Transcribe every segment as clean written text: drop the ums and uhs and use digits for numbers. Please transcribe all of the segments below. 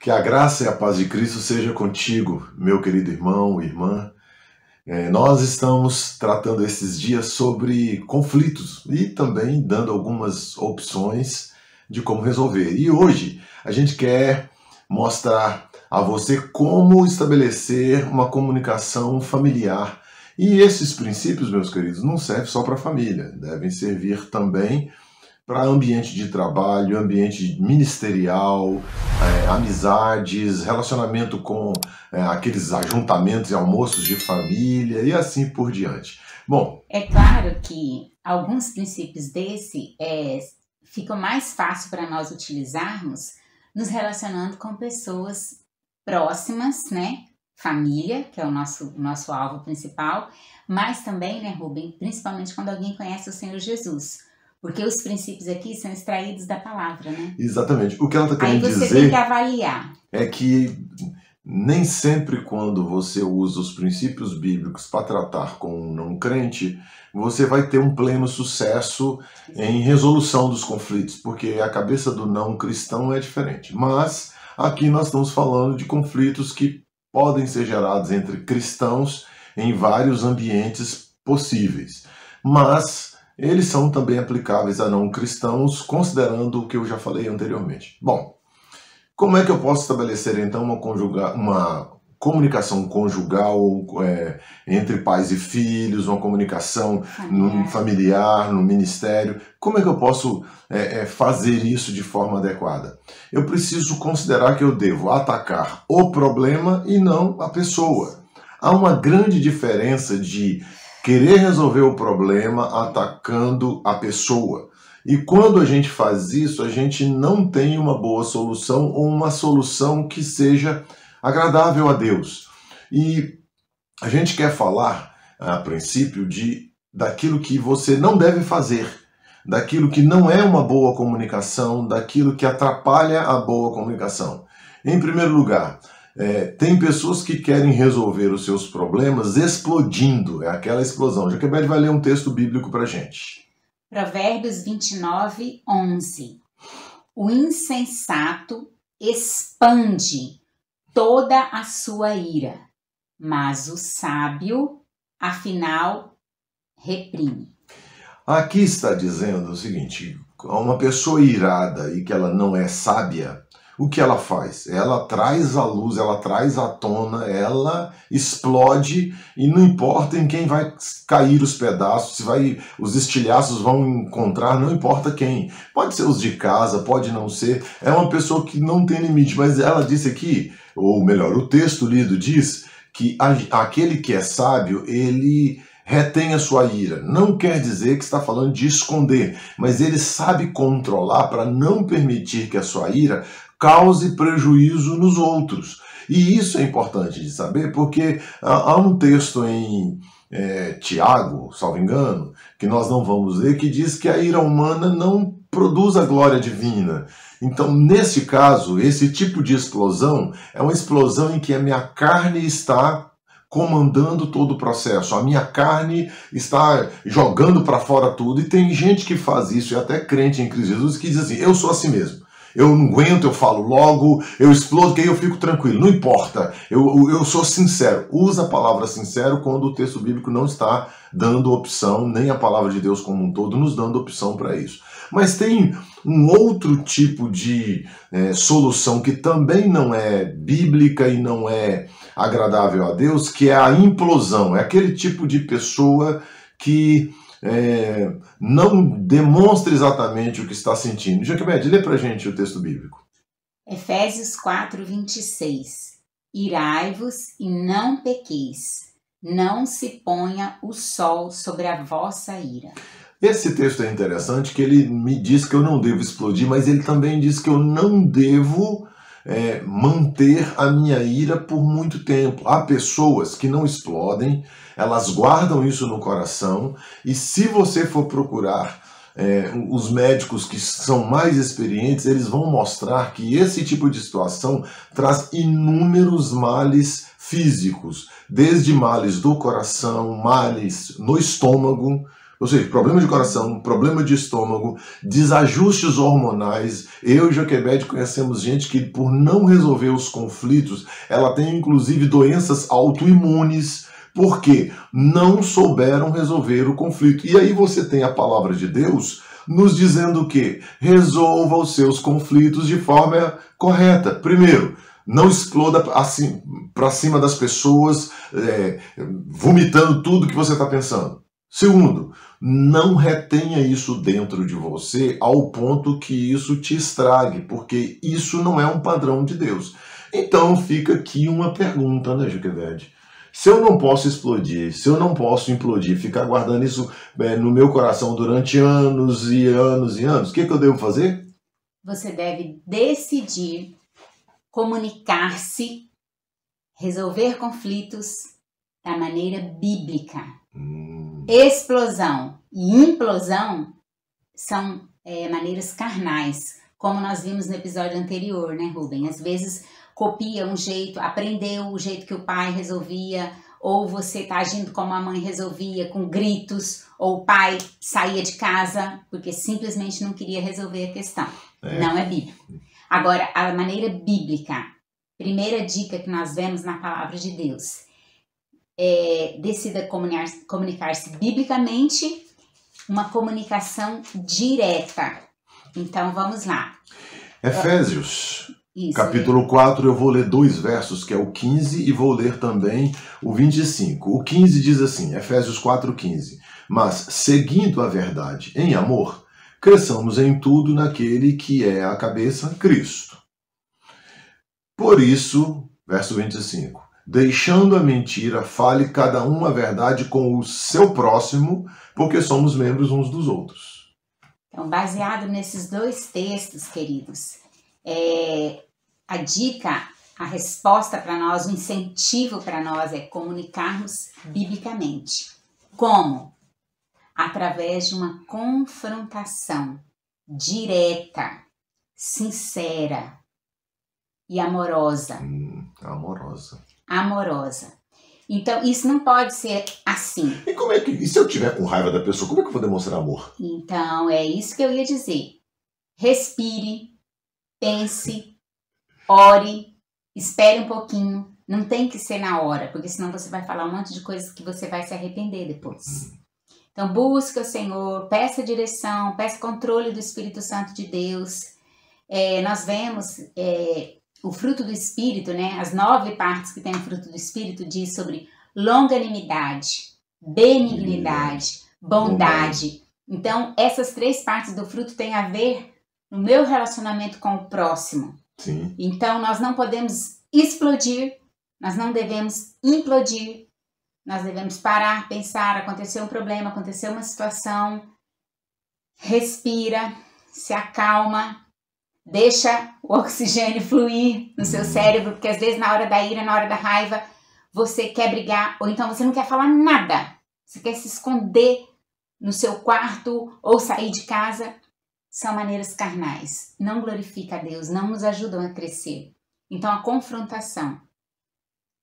Que a graça e a paz de Cristo seja contigo, meu querido irmão, irmã. Nós estamos tratando esses dias sobre conflitos e também dando algumas opções de como resolver. E hoje a gente quer mostrar a você como estabelecer uma comunicação familiar. E esses princípios, meus queridos, não servem só para a família, devem servir também para ambiente de trabalho, ambiente ministerial, amizades, relacionamento com aqueles ajuntamentos e almoços de família e assim por diante. Bom, é claro que alguns princípios ficam mais fácil para nós utilizarmos nos relacionando com pessoas próximas, né? Família, que é o nosso alvo principal, mas também, né, Rubem, principalmente quando alguém conhece o Senhor Jesus. Porque os princípios aqui são extraídos da palavra, né? Exatamente. O que ela está querendo dizer... Aí você tem que avaliar. É que nem sempre quando você usa os princípios bíblicos para tratar com um não crente, você vai ter um pleno sucesso em resolução dos conflitos, porque a cabeça do não cristão é diferente. Mas aqui nós estamos falando de conflitos que podem ser gerados entre cristãos em vários ambientes possíveis. Mas eles são também aplicáveis a não cristãos, considerando o que eu já falei anteriormente. Bom, como é que eu posso estabelecer então uma comunicação conjugal entre pais e filhos, uma comunicação familiar, no ministério? Como é que eu posso fazer isso de forma adequada? Eu preciso considerar que eu devo atacar o problema e não a pessoa. Há uma grande diferença de querer resolver o problema atacando a pessoa. E quando a gente faz isso, a gente não tem uma boa solução ou uma solução que seja agradável a Deus. E a gente quer falar, a princípio, daquilo que você não deve fazer, daquilo que não é uma boa comunicação, daquilo que atrapalha a boa comunicação. Em primeiro lugar, tem pessoas que querem resolver os seus problemas explodindo, é aquela explosão. Joquebed vai ler um texto bíblico para a gente. Provérbios 29, 11. O insensato expande toda a sua ira, mas o sábio, afinal, reprime. Aqui está dizendo o seguinte: uma pessoa irada e que ela não é sábia, o que ela faz? Ela traz à luz, ela traz à tona, ela explode e não importa em quem vai cair os pedaços, os estilhaços vão encontrar, não importa quem. Pode ser os de casa, pode não ser. É uma pessoa que não tem limite, mas ela disse aqui, ou melhor, o texto lido diz que aquele que é sábio, ele retém a sua ira. Não quer dizer que está falando de esconder, mas ele sabe controlar para não permitir que a sua ira cause prejuízo nos outros. E isso é importante de saber, porque há um texto em Tiago, salvo engano, que nós não vamos ler, que diz que a ira humana não produz a glória divina. Então, nesse caso, esse tipo de explosão é uma explosão em que a minha carne está comandando todo o processo. A minha carne está jogando para fora tudo. E tem gente que faz isso, e até crente em Cristo Jesus, que diz assim: eu sou assim mesmo. Eu não aguento, eu falo logo, eu explodo, que aí eu fico tranquilo. Não importa, eu sou sincero. Usa a palavra sincero quando o texto bíblico não está dando opção, nem a palavra de Deus como um todo nos dando opção para isso. Mas tem um outro tipo de solução que também não é bíblica e não é agradável a Deus, que é a implosão. É aquele tipo de pessoa que não demonstra exatamente o que está sentindo. Joquebed, lê pra gente o texto bíblico. Efésios 4, 26. Irai-vos e não pequeis, não se ponha o sol sobre a vossa ira. Esse texto é interessante, que ele me diz que eu não devo explodir, mas ele também diz que eu não devo manter a minha ira por muito tempo. Há pessoas que não explodem, elas guardam isso no coração, e se você for procurar os médicos que são mais experientes, eles vão mostrar que esse tipo de situação traz inúmeros males físicos, desde males do coração, males no estômago, Ou seja, problema de coração, problema de estômago, desajustes hormonais. Eu e Joquebed conhecemos gente que, por não resolver os conflitos, ela tem inclusive doenças autoimunes, porque não souberam resolver o conflito. E aí você tem a palavra de Deus nos dizendo que resolva os seus conflitos de forma correta. Primeiro, não exploda assim para cima das pessoas, vomitando tudo que você está pensando. Segundo, não retenha isso dentro de você ao ponto que isso te estrague, porque isso não é um padrão de Deus. Então fica aqui uma pergunta, né, Joquebed? Se eu não posso explodir, se eu não posso implodir, ficar guardando isso no meu coração durante anos e anos e anos, o que eu devo fazer? Você deve decidir comunicar-se, resolver conflitos da maneira bíblica. Explosão e implosão são maneiras carnais, como nós vimos no episódio anterior, né, Rubem? Às vezes copia um jeito, aprendeu o jeito que o pai resolvia, ou você está agindo como a mãe resolvia, com gritos, ou o pai saía de casa porque simplesmente não queria resolver a questão. Não é bíblico. Agora, a maneira bíblica, primeira dica que nós vemos na palavra de Deus, decida comunicar-se biblicamente, uma comunicação direta. Então, vamos lá. Efésios, capítulo 4, eu vou ler 2 versos, que é o 15, e vou ler também o 25. O 15 diz assim, Efésios 4:15. Mas, seguindo a verdade em amor, cresçamos em tudo naquele que é a cabeça, Cristo. Por isso, verso 25, deixando a mentira, fale cada um a verdade com o seu próximo, porque somos membros uns dos outros. Então, baseado nesses 2 textos, queridos, a dica, a resposta para nós, o incentivo para nós é comunicarmos biblicamente. Como? Através de uma confrontação direta, sincera e amorosa. Amorosa. Então, isso não pode ser assim. E se eu tiver com raiva da pessoa, como é que eu vou demonstrar amor? Então, é isso que eu ia dizer. Respire, pense, ore, espere um pouquinho. Não tem que ser na hora, porque senão você vai falar um monte de coisas que você vai se arrepender depois. Então, busque o Senhor, peça direção, peça controle do Espírito Santo de Deus. Nós vemos o fruto do Espírito, né? As 9 partes que tem o fruto do Espírito diz sobre longanimidade, benignidade, bondade. Então, essas 3 partes do fruto têm a ver no meu relacionamento com o próximo. Sim. Então, nós não podemos explodir, nós não devemos implodir, nós devemos parar, pensar, aconteceu um problema, aconteceu uma situação, respira, se acalma, deixa o oxigênio fluir no seu cérebro, porque às vezes na hora da ira, na hora da raiva, você quer brigar, ou então você não quer falar nada, você quer se esconder no seu quarto ou sair de casa. São maneiras carnais, não glorifica a Deus, não nos ajudam a crescer. Então a confrontação,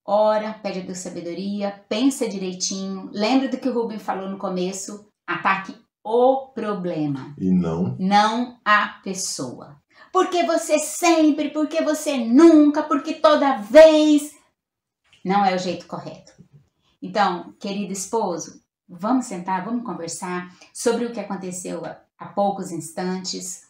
ora, pede a Deus sabedoria, pensa direitinho, lembra do que o Rubem falou no começo, ataque o problema. E não a pessoa. Porque você sempre, porque você nunca, porque toda vez. Não é o jeito correto. Então, querido esposo, vamos sentar, vamos conversar sobre o que aconteceu há poucos instantes.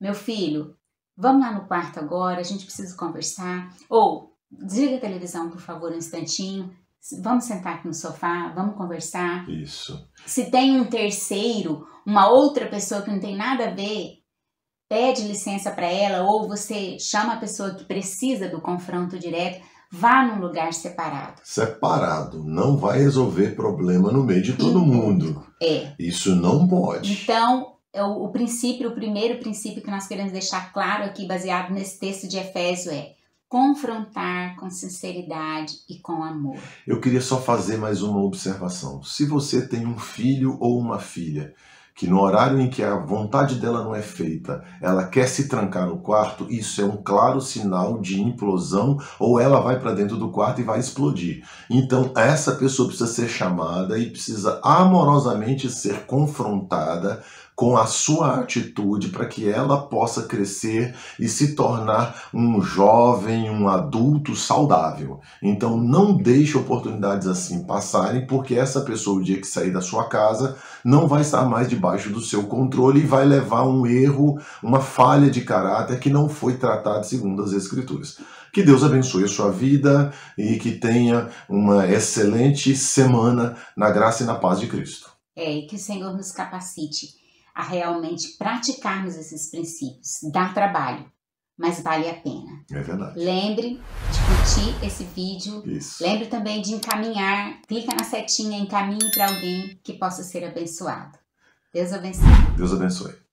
Meu filho, vamos lá no quarto agora, a gente precisa conversar. Ou, desliga a televisão, por favor, um instantinho. Vamos sentar aqui no sofá, vamos conversar. Isso. Se tem um terceiro, uma outra pessoa que não tem nada a ver, pede licença para ela, ou você chama a pessoa que precisa do confronto direto, vá num lugar separado. Separado, não vai resolver problema no meio de todo mundo. Isso não pode. Então, o primeiro princípio que nós queremos deixar claro aqui, baseado nesse texto de Efésio, é confrontar com sinceridade e com amor. Eu queria só fazer mais uma observação. Se você tem um filho ou uma filha que no horário em que a vontade dela não é feita, ela quer se trancar no quarto, isso é um claro sinal de implosão, ou ela vai para dentro do quarto e vai explodir. Então essa pessoa precisa ser chamada e precisa amorosamente ser confrontada com a sua atitude para que ela possa crescer e se tornar um jovem, um adulto saudável. Então não deixe oportunidades assim passarem, porque essa pessoa, o dia que sair da sua casa, não vai estar mais debaixo do seu controle e vai levar um erro, uma falha de caráter que não foi tratado segundo as Escrituras. Que Deus abençoe a sua vida e que tenha uma excelente semana na graça e na paz de Cristo. E que o Senhor nos capacite a realmente praticarmos esses princípios. Dá trabalho, mas vale a pena. É verdade. Lembre de curtir esse vídeo. Isso. Lembre também de encaminhar. Clica na setinha, encaminhe para alguém que possa ser abençoado. Deus abençoe. Deus abençoe.